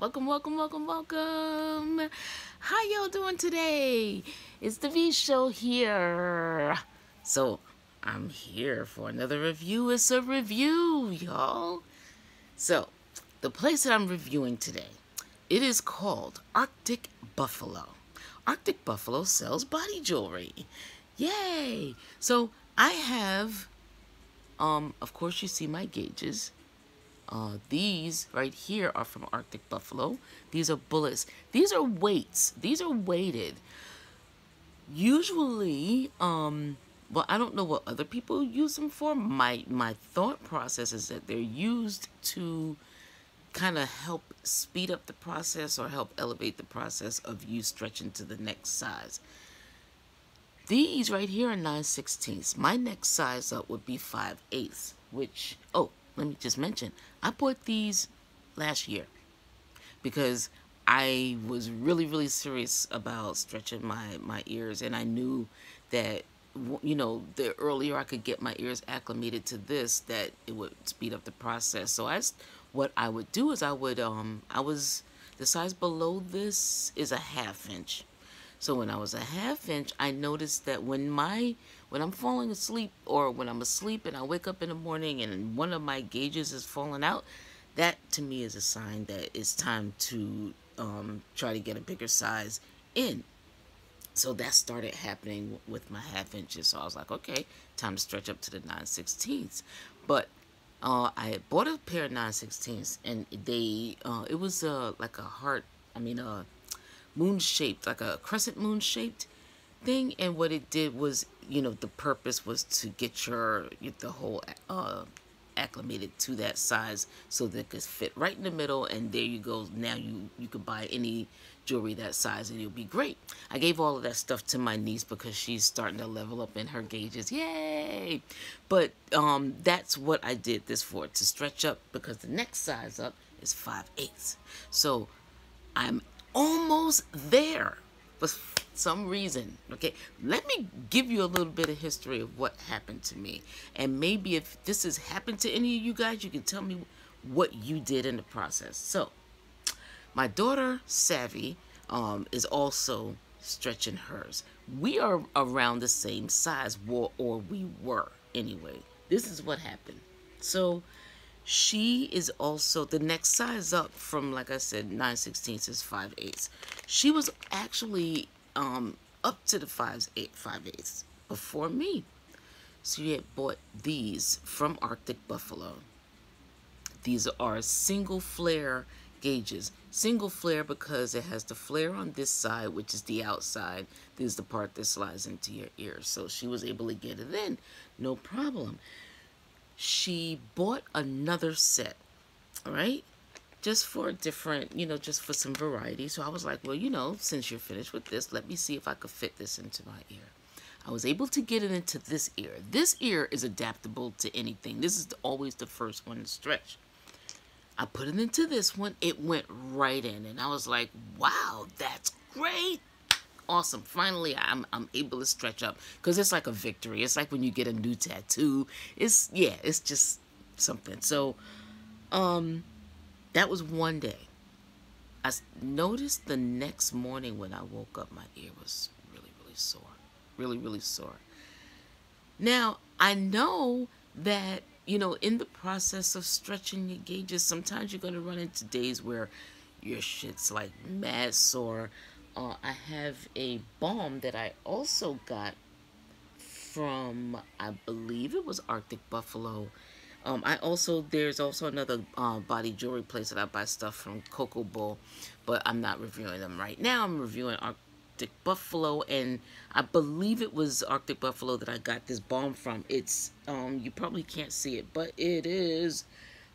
Welcome, welcome, welcome, welcome. How y'all doing today? It's the V Show here. So, I'm here for another review. It's a review, y'all. So, the place that I'm reviewing today, it is called Arctic Buffalo. Arctic Buffalo sells body jewelry. Yay! So, I have, of course, you see my gauges. These right here are from Arctic Buffalo. These are bullets. These are weights. These are weighted. Usually, well, I don't know what other people use them for. My thought process is that they're used to kind of help speed up the process or help elevate the process of you stretching to the next size. These right here are 9/16. My next size up would be 5/8, which, oh, let me just mention, I bought these last year because I was really, really serious about stretching my ears, and I knew that, you know, the earlier I could get my ears acclimated to this, that it would speed up the process. So what I would do is the size below this is a 1/2 inch. So when I was a 1/2 inch, I noticed that when I'm falling asleep or when I'm asleep and I wake up in the morning and one of my gauges is falling out, that to me is a sign that it's time to try to get a bigger size in. So that started happening with my 1/2 inches. So I was like, okay, time to stretch up to the 9/16. But I had bought a pair of 9/16, and it was like a heart, moon shaped, like a crescent moon shaped thing. And what it did was, the purpose was to get the whole acclimated to that size so that it could fit right in the middle. And there you go. Now you could buy any jewelry that size and it'll be great. I gave all of that stuff to my niece because she's starting to level up in her gauges. Yay! But that's what I did this for, to stretch up, because the next size up is 5/8. So I'm almost there for some reason. Okay, let me give you a little bit of history of what happened to me, and maybe if this has happened to any of you guys, you can tell me what you did in the process. So my daughter Savvy is also stretching hers. We are around the same size, or we were anyway. This is what happened. So she is also the next size up from, like I said, 9/16 is 5/8. She was actually up to the 5/8 before me. So she had bought these from Arctic Buffalo. These are single flare gauges. Single flare because it has the flare on this side, which is the outside. This is the part that slides into your ear. So she was able to get it in, no problem. She bought another set, all right? Just for a different, just for some variety. So I was like, well, since you're finished with this, let me see if I could fit this into my ear. I was able to get it into this ear. This ear is adaptable to anything. This is always the first one to stretch. I put it into this one. It went right in. And I was like, wow, that's great. Awesome. Finally, I'm able to stretch up, because it's like a victory. It's like when you get a new tattoo. It's just something. So that was one day. I noticed the next morning when I woke up, my ear was really, really sore. Really, really sore. Now, I know that, in the process of stretching your gauges, sometimes you're going to run into days where your shit's like mad sore. I have a balm that I also got from, I believe it was Arctic Buffalo. There's also another body jewelry place that I buy stuff from, Cocoa Bull, but I'm not reviewing them right now. I'm reviewing Arctic Buffalo, and I believe it was Arctic Buffalo that I got this balm from. It's, you probably can't see it, but it is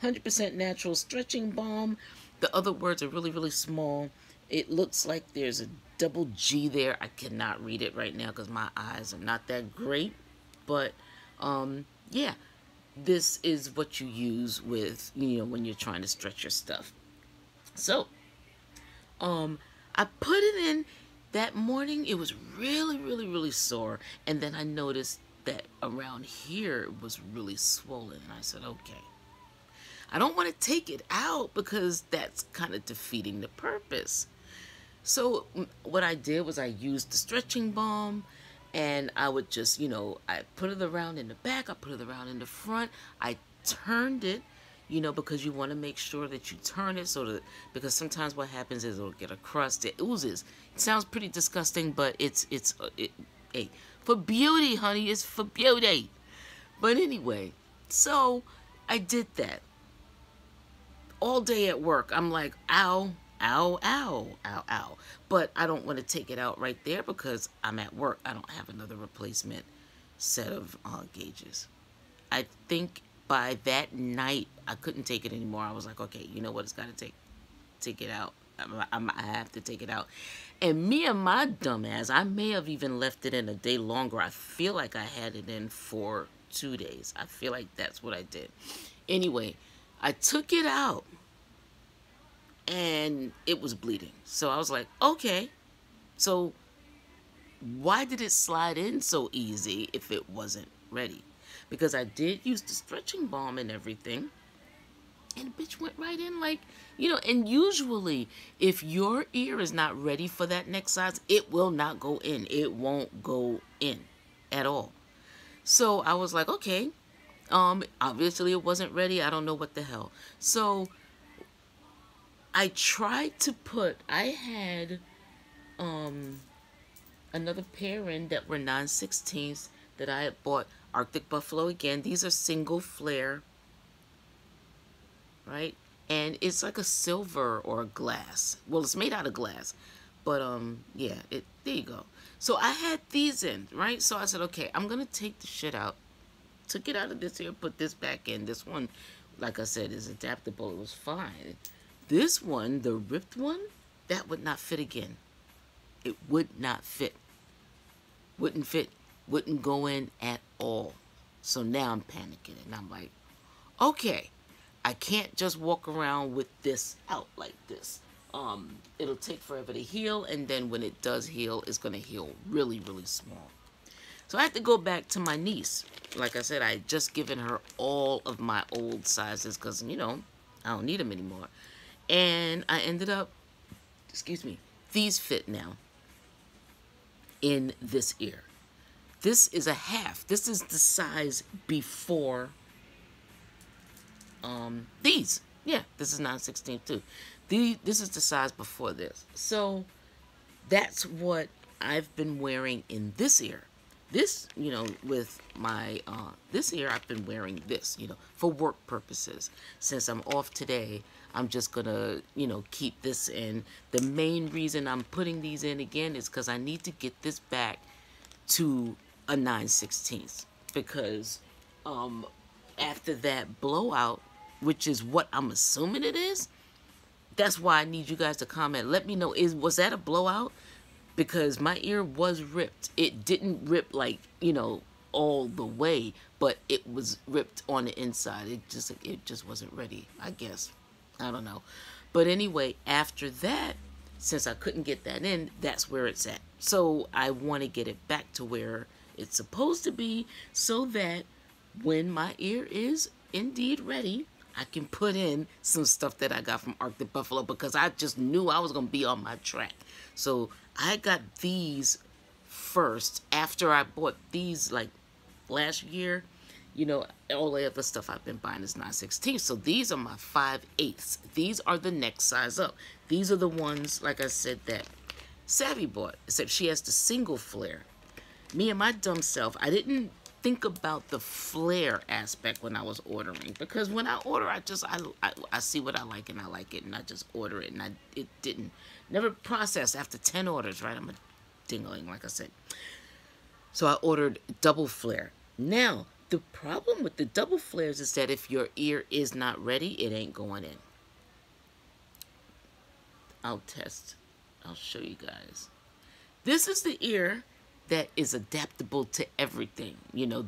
100% natural stretching balm. The other words are really, really small. It looks like there's a double G there. I cannot read it right now because my eyes are not that great. But, yeah, this is what you use with, when you're trying to stretch your stuff. So, I put it in that morning. It was really, really, really sore. And then I noticed that around here it was really swollen. And I said, okay. I don't want to take it out because that's kind of defeating the purpose. So what I did was I used the stretching balm, and I would just, I put it around in the back, I put it around in the front, I turned it, because you want to make sure that you turn it so that, because sometimes what happens is it'll get a crust, it oozes. It sounds pretty disgusting, but hey, for beauty, honey, it's for beauty. But anyway, so I did that all day at work. I'm like, ow, ow, ow, ow, ow. But I don't want to take it out right there because I'm at work. I don't have another replacement set of gauges. I think by that night, I couldn't take it anymore. I was like, okay, you know what? It's got to take it out. I have to take it out. And me and my dumbass, I may have even left it in a day longer. I feel like I had it in for 2 days. I feel like that's what I did. Anyway, I took it out and it was bleeding. So I was like, okay, so why did it slide in so easy if it wasn't ready? Because I did use the stretching balm and everything, and the bitch went right in like, and usually if your ear is not ready for that next size, it will not go in. It won't go in at all. So I was like, okay, obviously it wasn't ready. I don't know what the hell. So I tried to I had another pair in that were 9/16 that I had bought. Arctic Buffalo again. These are single flare, right? And it's like a silver or a glass. Well, it's made out of glass. But yeah, there you go. So I had these in, right? So I said, okay, I'm gonna take the shit out. Took it out of this here, put this back in. This one, like I said, is adaptable. It was fine. This one, the ripped one, that would not fit again. It would not fit. Wouldn't fit. Wouldn't go in at all. So now I'm panicking and I'm like, okay, I can't just walk around with this out like this. It'll take forever to heal, and then when it does heal, it's gonna heal really, really small. So I had to go back to my niece. Like I said, I had just given her all of my old sizes because, I don't need them anymore. And I ended up, excuse me, these fit now in this ear. This is a half. This is the size before these. Yeah, this is 9/16 too. This is the size before this. So that's what I've been wearing in this ear. This, with my, this ear, I've been wearing this, for work purposes. Since I'm off today, I'm just gonna, keep this in. The main reason I'm putting these in again is because I need to get this back to a 9/16 because after that blowout, which is what I'm assuming it is, that's why I need you guys to comment. Let me know, was that a blowout? Because my ear was ripped. It didn't rip like, all the way, but it was ripped on the inside. It just wasn't ready, I guess. I don't know. But anyway, after that, since I couldn't get that in, that's where it's at. So I want to get it back to where it's supposed to be so that when my ear is indeed ready, I can put in some stuff that I got from Arctic Buffalo because I just knew I was going to be on my track. So I got these first after I bought these like last year. All the other stuff I've been buying is 9/16. So these are my 5/8. These are the next size up. These are the ones, like I said, that Savvy bought, except she has the single flare. Me and my dumb self, I didn't think about the flare aspect when I was ordering, because when I order, I see what I like and I like it, and I just order it, and it didn't never process after 10 orders, right? I'm a dingling, like I said. So I ordered double flare. Now the problem with the double flares is that if your ear is not ready, it ain't going in. I'll show you guys. This is the ear that is adaptable to everything.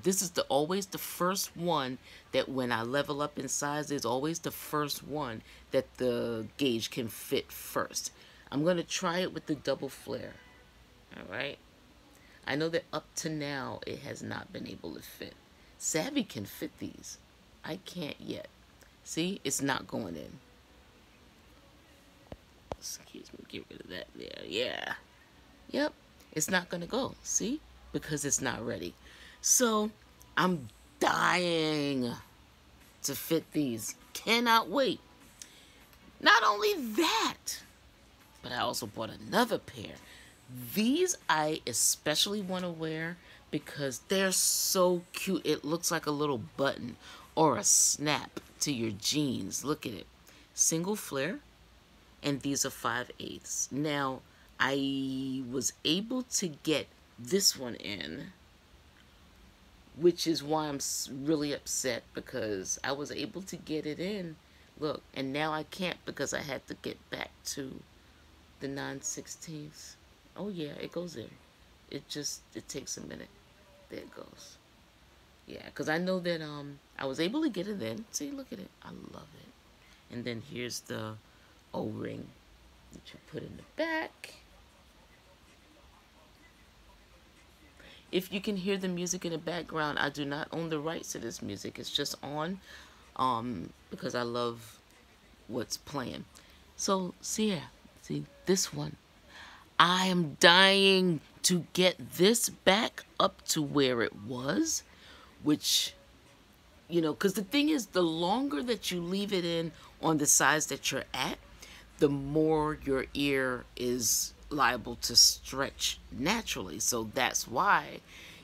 This is always the first one that when I level up in size is always the first one that the gauge can fit first. I'm going to try it with the double flare. All right. I know that up to now it has not been able to fit. Savvy can fit these. I can't yet. See, it's not going in. Excuse me, get rid of that there. Yeah. Yep. It's not going to go. See? Because it's not ready. So, I'm dying to fit these. Cannot wait. Not only that, but I also bought another pair. These I especially want to wear because they're so cute. It looks like a little button or a snap to your jeans. Look at it. Single flare, and these are 5/8. Now, I was able to get this one in, which is why I'm really upset, because I was able to get it in. Look, and now I can't because I had to get back to the 9/16. Oh yeah, it goes in. It takes a minute. There it goes. Yeah, because I know that I was able to get it in. See, look at it. I love it. And then here's the O-ring that you put in the back. If you can hear the music in the background, I do not own the rights to this music. It's just on because I love what's playing. So, see this one. I am dying to get this back up to where it was, which, you know, because the thing is, the longer that you leave it in on the size that you're at, the more your ear is liable to stretch naturally. So that's why,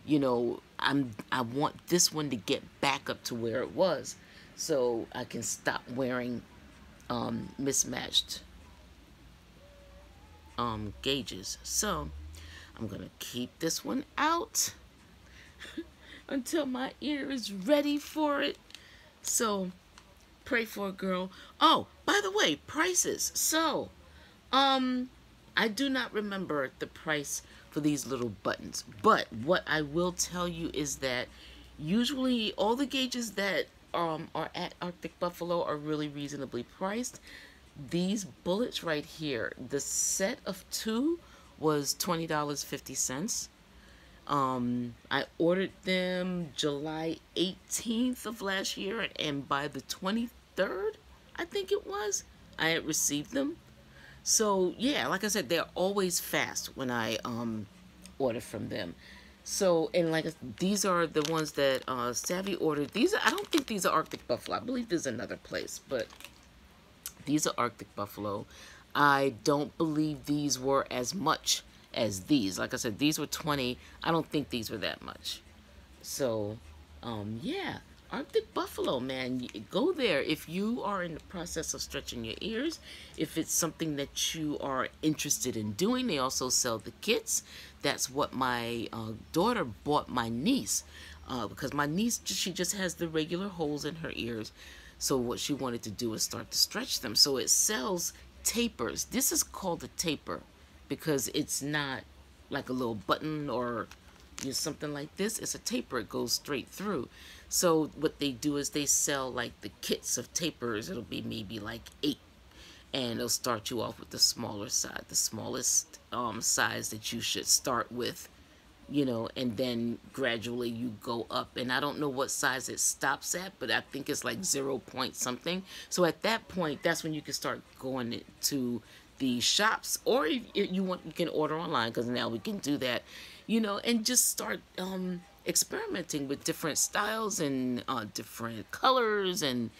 you know, I want this one to get back up to where it was, so I can stop wearing mismatched gauges. So I'm gonna keep this one out until my ear is ready for it. So pray for a girl. Oh, by the way, prices. So I do not remember the price for these little buttons, but what I will tell you is that usually all the gauges that are at Arctic Buffalo are really reasonably priced. These bullets right here, the set of 2 was $20.50. I ordered them July 18th of last year, and by the 23rd, I think it was, I had received them. So yeah, like I said, they're always fast when I order from them. So, and like, these are the ones that Savvy ordered. These are, I don't think these are Arctic Buffalo. I believe there's another place, but these are Arctic Buffalo. I don't believe these were as much as these. Like I said, these were 20. I don't think these were that much. So, yeah, Arctic Buffalo, man, go there if you are in the process of stretching your ears. If it's something that you are interested in doing, they also sell the kits. That's what my daughter bought my niece, because my niece, she just has the regular holes in her ears. So what she wanted to do is start to stretch them. So it sells tapers. This is called a taper because it's not like a little button or, you know, something like this. It's a taper. It goes straight through. So what they do is they sell like the kits of tapers. It'll be maybe like 8. And it'll start you off with the smaller side, the smallest size that you should start with, you know, and then gradually you go up. And I don't know what size it stops at, but I think it's like 0 point something. So at that point, that's when you can start going to the shops, or if you want, you can order online, because now we can do that, you know, and just start experimenting with different styles and different colors and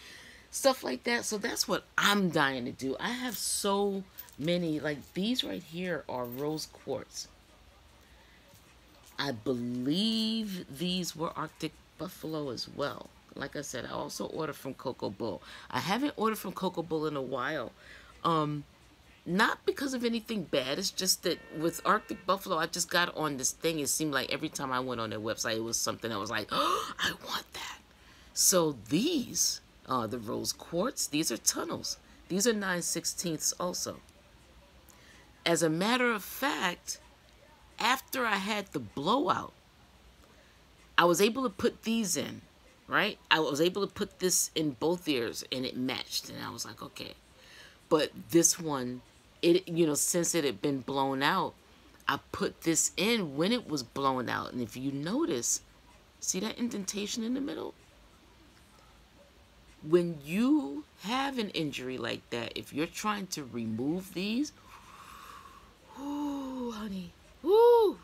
stuff like that. So that's what I'm dying to do. I have so many, like these right here are rose quartz. I believe these were Arctic Buffalo as well. Like I said, I also ordered from Cocoa Bull. I haven't ordered from Cocoa Bull in a while. Not because of anything bad. It's just that with Arctic Buffalo, I just got on this thing. It seemed like every time I went on their website, it was something I was like, oh, I want that. So these, the rose quartz, these are tunnels. These are 9/16 also. As a matter of fact, after I had the blowout, I was able to put these in, right? I was able to put this in both ears and it matched. And I was like, okay. But this one, it, you know, since it had been blown out, I put this in when it was blown out. And if you notice, see that indentation in the middle? when you have an injury like that, if you're trying to remove these, ooh, honey, ooh,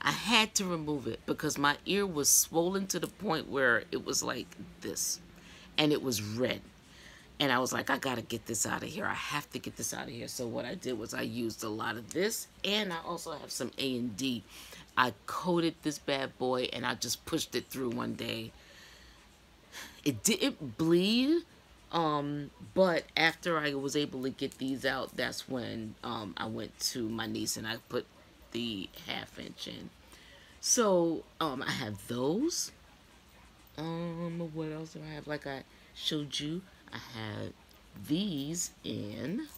I had to remove it because my ear was swollen to the point where it was like this, and it was red. And I was like, I gotta get this out of here. I have to get this out of here. So what I did was I used a lot of this, and I also have some A&D. I coated this bad boy, and I just pushed it through one day. It didn't bleed, but after I was able to get these out, that's when I went to my niece and I put the 1/2 inch in. So I have those. What else do I have? Like I showed you, I had these in.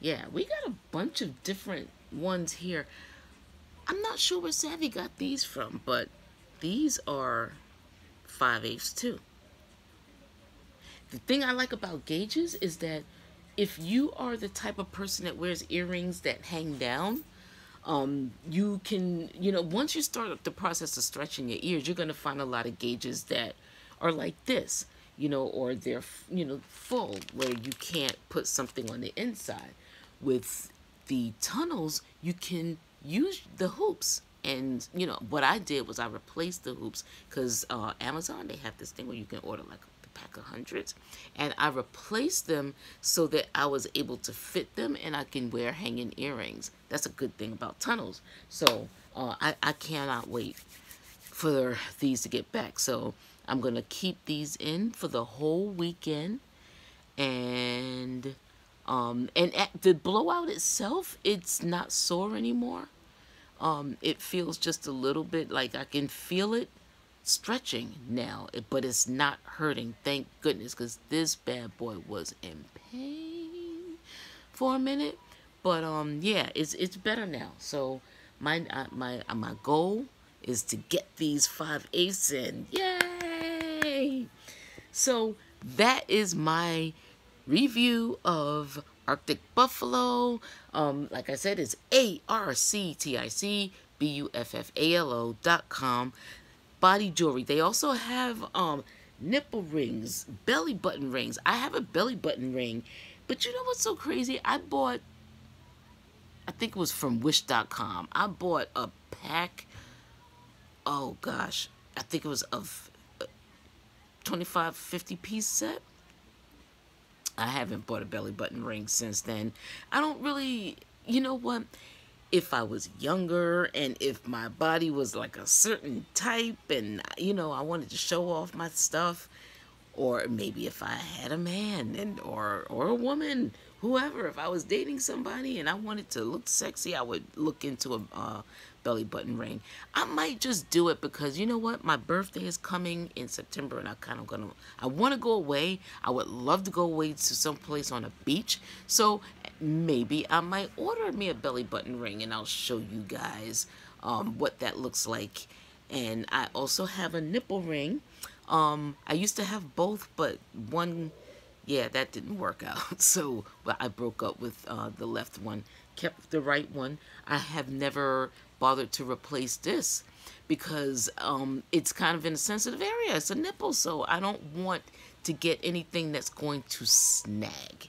Yeah, we got a bunch of different ones here. I'm not sure where Savvy got these from, but these are 5/8 too. The thing I like about gauges is that if you are the type of person that wears earrings that hang down, you can, once you start the process of stretching your ears, you're going to find a lot of gauges that are like this, or they're, full, where you can't put something on the inside. With the tunnels, you can use the hoops. And, what I did was I replaced the hoops because Amazon, they have this thing where you can order like a pack of hundreds. And I replaced them so that I was able to fit them and I can wear hanging earrings. That's a good thing about tunnels. So I cannot wait for these to get back. So I'm going to keep these in for the whole weekend. And at the blowout itself, it's not sore anymore. It feels just a little bit like I can feel it stretching now, but it's not hurting, thank goodness, because this bad boy was in pain for a minute. But yeah, it's better now. So my goal is to get these 5/8 in. Yay! So that is my review of Arctic Buffalo. Like I said, it's ARCTICBUFFALO.com. Body jewelry. They also have nipple rings, belly button rings. I have a belly button ring, but you know what's so crazy? I think it was from Wish.com. I bought a pack. Oh gosh, I think it was of 25, 50 piece set. I haven't bought a belly button ring since then. I don't really, you know what? If I was younger and if my body was like a certain type and, I wanted to show off my stuff, or maybe if I had a man or a woman, whoever, if I was dating somebody and I wanted to look sexy, I would look into a belly button ring. I might just do it because, you know what? My birthday is coming in September and I want to go away. I would love to go away to someplace on a beach. So maybe I might order me a belly button ring and I'll show you guys what that looks like. And I also have a nipple ring. I used to have both, but one, yeah, that didn't work out. So I broke up with the left one, kept the right one. I have never bothered to replace this because it's kind of in a sensitive area. It's a nipple, so I don't want to get anything that's going to snag.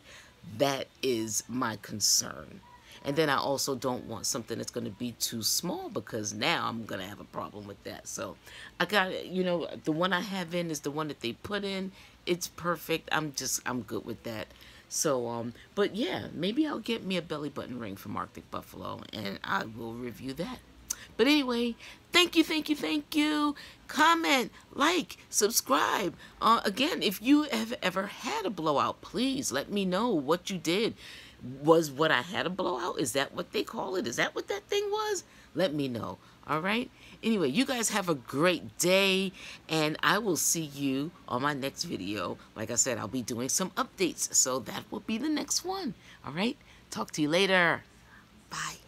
That is my concern. And then I also don't want something that's going to be too small because now I'm going to have a problem with that. So I got, the one I have in is the one that they put in. It's perfect. I'm good with that. So, but yeah, maybe I'll get me a belly button ring from Arctic Buffalo and I will review that. But anyway, thank you. Comment, like, subscribe. Again, if you have ever had a blowout, please let me know what you did. Was what I had a blowout? Is that what they call it? Is that what that thing was? Let me know. All right? Anyway, you guys have a great day, and I will see you on my next video. Like I said, I'll be doing some updates, so that will be the next one. All right? Talk to you later. Bye.